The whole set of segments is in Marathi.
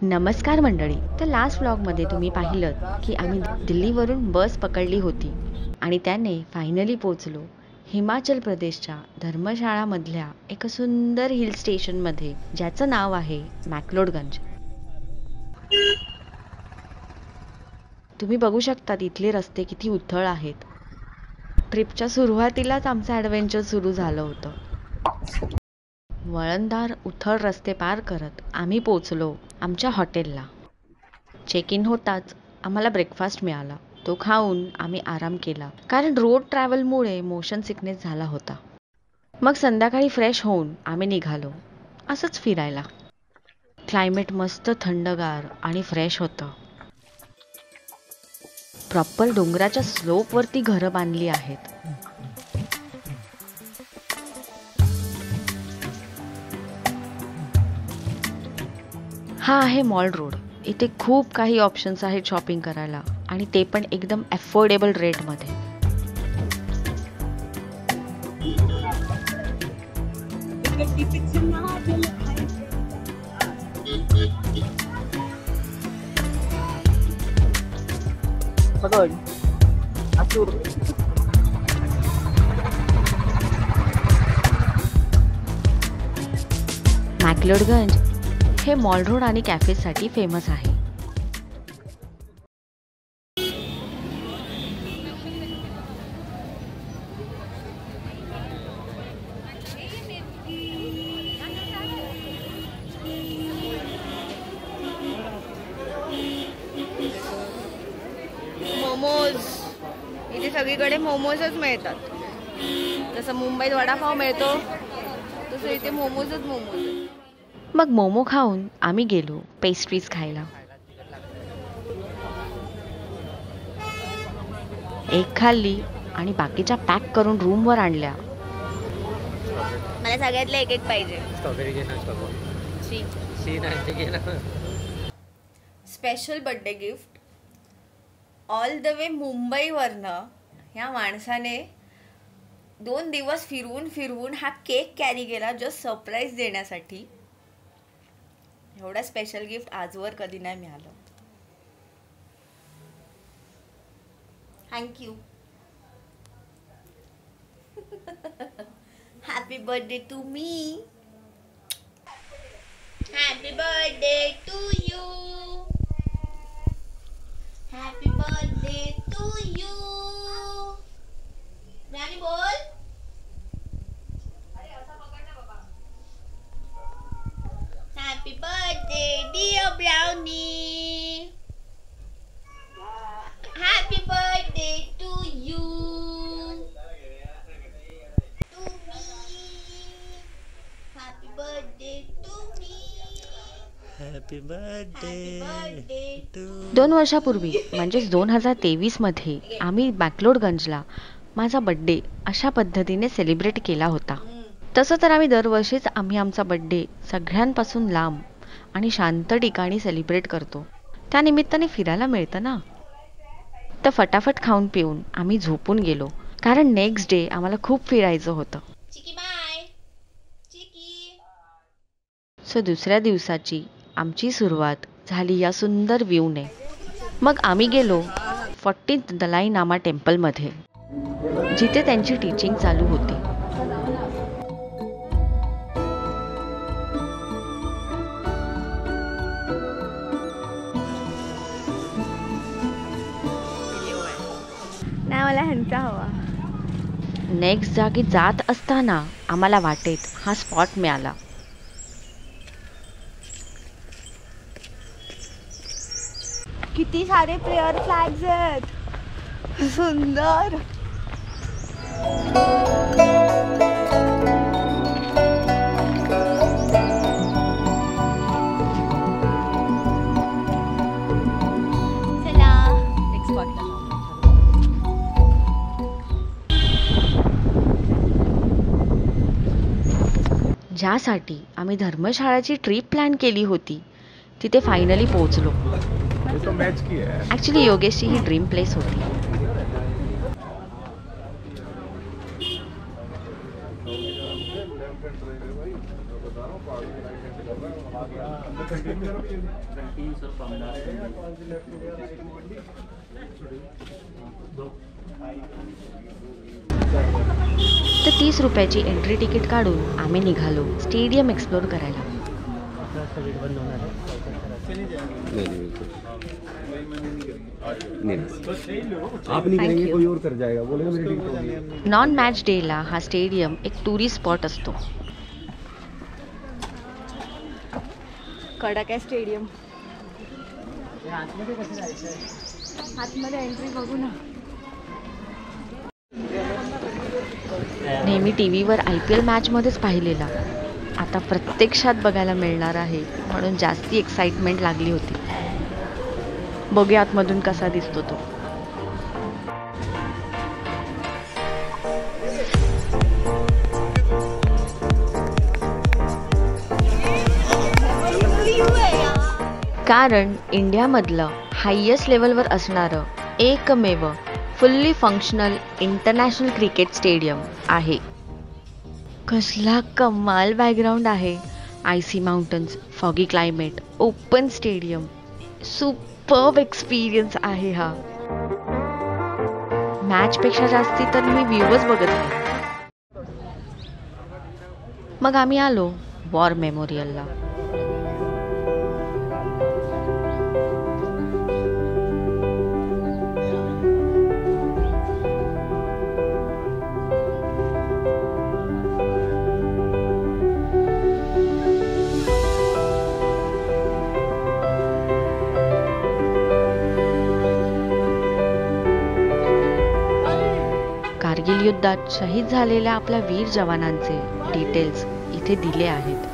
नमस्कार मंडळी. तर लास्ट व्लॉगमध्ये तुम्ही पाहिलं की आम्ही दिल्लीवरून बस पकडली होती आणि त्याने फायनली पोचलो हिमाचल प्रदेशच्या धर्मशाळामधल्या एका सुंदर हिल स्टेशनमध्ये, ज्याचं नाव आहे मॅक्लोडगंज. तुम्ही बघू शकता इथले रस्ते किती उथळ आहेत. ट्रिपच्या सुरुवातीलाच आमचं ॲडव्हेंचर सुरू झालं होतं. वळणदार उथळ रस्ते पार करत आम्ही पोचलो आमच्या हॉटेलला. चेक इन होताच आम्हाला ब्रेकफास्ट मिळाला. तो खाऊन आम्ही आराम केला, कारण रोड ट्रॅव्हलमुळे मोशन सिकनेस झाला होता. मग संध्याकाळी फ्रेश होऊन आम्ही निघालो असंच फिरायला. क्लायमेट मस्त थंडगार आणि फ्रेश होतं. प्रॉपर डोंगराच्या स्लोपवरती घरं बांधली आहेत. हा आहे मॉल रोड. इथे खूप काही ऑप्शन्स आहेत शॉपिंग करायला, आणि ते पण एकदम अफोर्डेबल रेटमध्ये. मॅक्लोडगंज हे मॉल रोड आणि कॅफेसाठी फेमस आहे. मोमोज इथे सगळीकडे मोमोजच मिळतात. जसं मुंबईत वडापाव मिळतो तसं इथे मोमोजच मोमोज. मग मोमो खाऊन आम्ही गेलो पेस्ट्रीज खायला. एक खाल्ली आणि बाकीच्या पॅक करून रूमवर आणल्या. मला सगळ्यातले एक एक पाहिजे. Special birthday gift all the way मुंबईवरनं ह्या माणसाने 2 दिवस फिरवून फिरवून हा केक कॅरी केला जस्ट सरप्राईज देण्यासाठी. एवढा स्पेशल गिफ्ट आजवर कधी नाही मिळालं. Thank you. Happy birthday to me. Happy birthday to you. Happy birthday to you. Rani बोल. Happy birthday dear Brownie. Happy birthday to you. To me. Happy birthday to me. Happy birthday to. 2 वर्षापूर्वी म्हणजेच 2023 मध्ये आम्ही मॅक्लोडगंजला माझा बड्डे अशा पद्धतीने सेलिब्रेट केला होता. तसं तर दरवर्षीच आम्ही आमचा बड्डे सगळ्यांपासून लांब आणि शांत ठिकाणी सेलिब्रेट करतो. त्या निमित्ताने फिरायला मिळतं ना. तर फटाफट खाऊन पिऊन आम्ही झोपून गेलो, कारण नेक्स्ट डे आम्हाला खूप फिरायचं होतं. चिकी बाय. चिकी. सो दुसऱ्या दिवसाची आमची सुरुवात झाली या सुंदर व्ह्यूने. मग आम्ही गेलो 14th दलाई नामा टेम्पलमध्ये, जिथे त्यांची टीचिंग चालू होती. नाही, मला ह्यांचा हवा. नेक्स्ट जागी जात असताना आम्हाला वाटेत हा स्पॉट मिळाला. किती सारे प्रेयर फ्लॅग्स आहेत. सुंदर. चला नेक्स्ट स्पॉटला. ज्यासाठी आम्ही धर्मशाळाची ट्रिप प्लॅन केली होती तिथे फायनली पोहोचलो. ॲक्च्युली योगेशची ही ड्रीम प्लेस होती. तर 30 रुपयाची एंट्री तिकीट काढून आम्ही निघालो स्टेडियम एक्सप्लोर करायला. नॉन मॅच डेला हा स्टेडियम एक टुरिस्ट स्पॉट असतो. कडक आहे स्टेडियम. आतमध्ये एंट्री बघू ना. नेहमी टीव्हीवर IPL मॅचमध्येच पाहिलेला आता प्रत्यक्षात बघायला मिळणार आहे म्हणून जास्ती एक्साइटमेंट लागली होती. बघूया आतमधून कसा दिसतो तो. कारण इंडियामधलं हायेस्ट लेवलवर असणारं एकमेव fully functional international cricket stadium आहे. कसला कमाल बॅकग्राऊंड आहे. IC mountains, foggy climate, open stadium. Superb experience आहे हा. मॅच पेक्षा जास्ती तर मी व्ह्यूच बघत आहे. मग आम्ही आलो वॉर मेमोरियलला. कारगिल युद्धात शहीद झालेल्या आपल्या वीर जवानांचे डिटेल्स इथे दिले आहेत.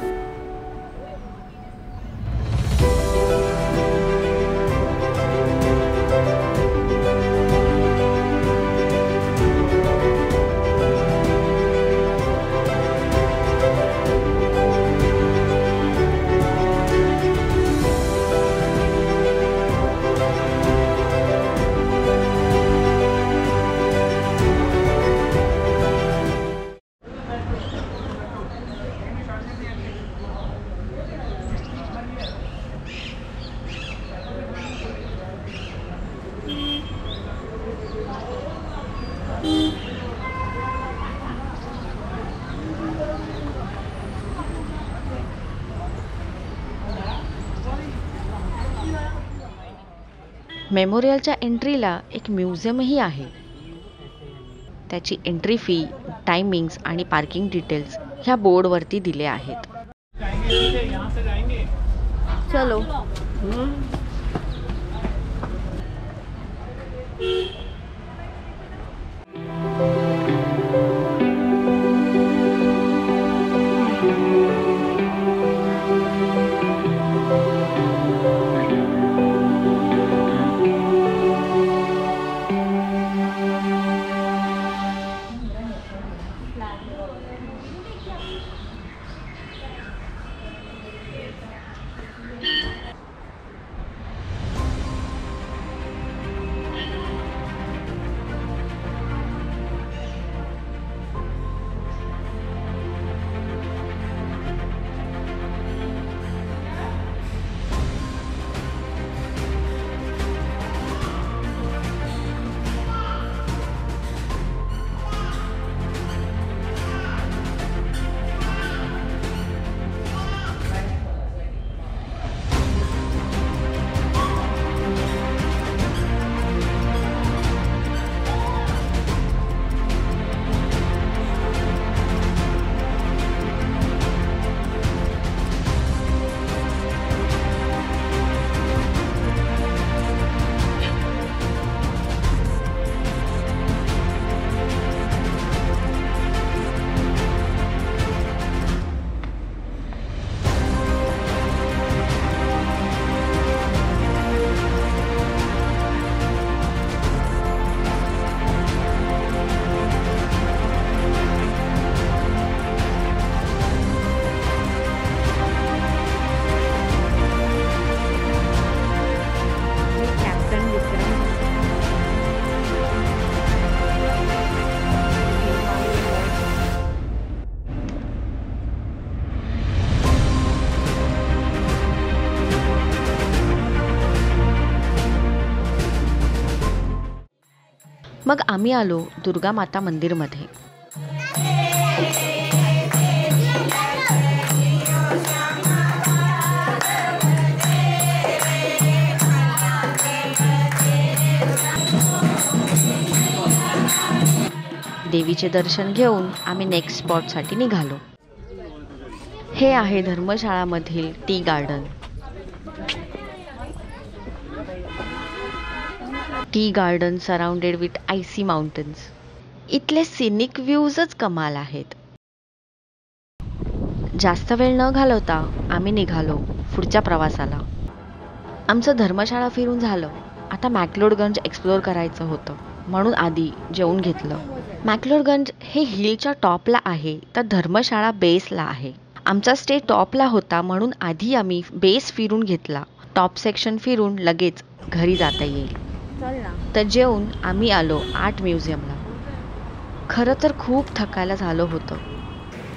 मेमोरियलच्या एंट्रीला एक म्युझियमही आहे. त्याची एंट्री फी, टायमिंग्स आणि पार्किंग डिटेल्स ह्या बोर्डवरती दिले आहेत. चलो. मग आम्ही आलो दुर्गा माता मंदिरमध्ये. देवीचे दर्शन घेऊन आम्ही नेक्स्ट स्पॉटसाठी निघालो. हे आहे धर्मशाळामधील tea garden. Tea garden surrounded with icy mountains. इथले सिनिक व्ह्यूजच कमाल आहेत. जास्त वेळ न घालवता आम्ही निघालो पुढच्या प्रवासाला. आमचं धर्मशाळा फिरून झालं. आता मॅक्लोडगंज एक्सप्लोअर करायचं होतं म्हणून आधी जेवून घेतलं. मॅक्लोडगंज हे हिलच्या टॉपला आहे तर धर्मशाळा बेसला आहे. आमचा स्टे टॉपला होता म्हणून आधी आम्ही बेस फिरून घेतला. टॉप सेक्शन फिरून लगेच घरी जाता येईल. तर जेवून आम्ही आलो आर्ट म्युझियमला. खरं तर खूप थकायला झालं होतं,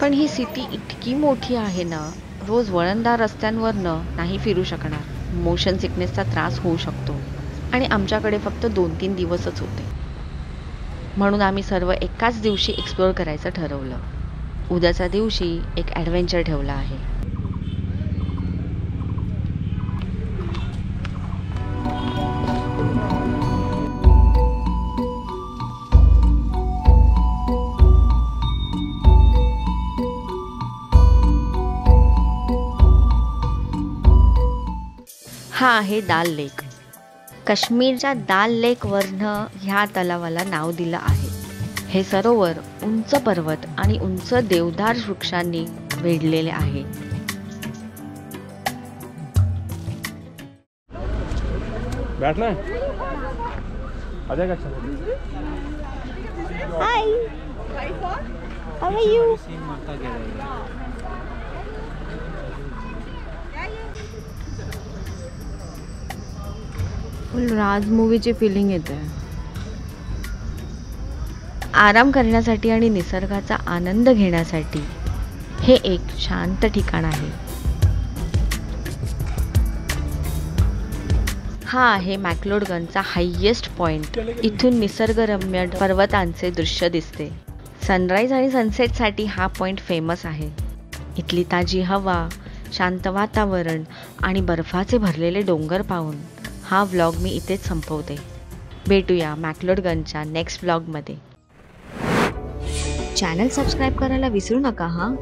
पण ही सिटी इतकी मोठी आहे ना, रोज वळणदार रस्त्यांवरनं नाही फिरू शकणार. मोशन सिकनेसचा त्रास होऊ शकतो आणि आमच्याकडे फक्त 2-3 दिवसच होते. म्हणून आम्ही सर्व एकाच दिवशी एक्सप्लोअर करायचं ठरवलं. उद्याच्या दिवशी एक ॲडव्हेंचर ठेवला आहे. हा आहे दाल लेक. काश्मीरच्या दाल लेकवरनं ह्या तलावाला नाव दिलं आहे. हे सरोवर उंच पर्वत आणि उंच देवदार वृक्षांनी वेढलेले आहे. बैठना है? आ जाएगा. अच्छा. Hi, how are you? Full राज मूवीची फिलिंग येते. आराम करण्यासाठी आणि निसर्गाचा आनंद घेण्यासाठी हे एक शांत ठिकाण आहे. हा आहे मॅक्लोडगंजचा हायेस्ट पॉइंट. इथून निसर्गरम्य पर्वतांचे दृश्य दिसते. सनराईज आणि सनसेटसाठी हा पॉइंट फेमस आहे. इथली ताजी हवा, शांत वातावरण आणि बर्फाचे भरलेले डोंगर पाहून हा व्लॉग मी इथेच संपवते. भेटूया मॅक्लोडगंजच्या नेक्स्ट व्लॉगमध्ये. चॅनल सबस्क्राईब करायला विसरू नका हां.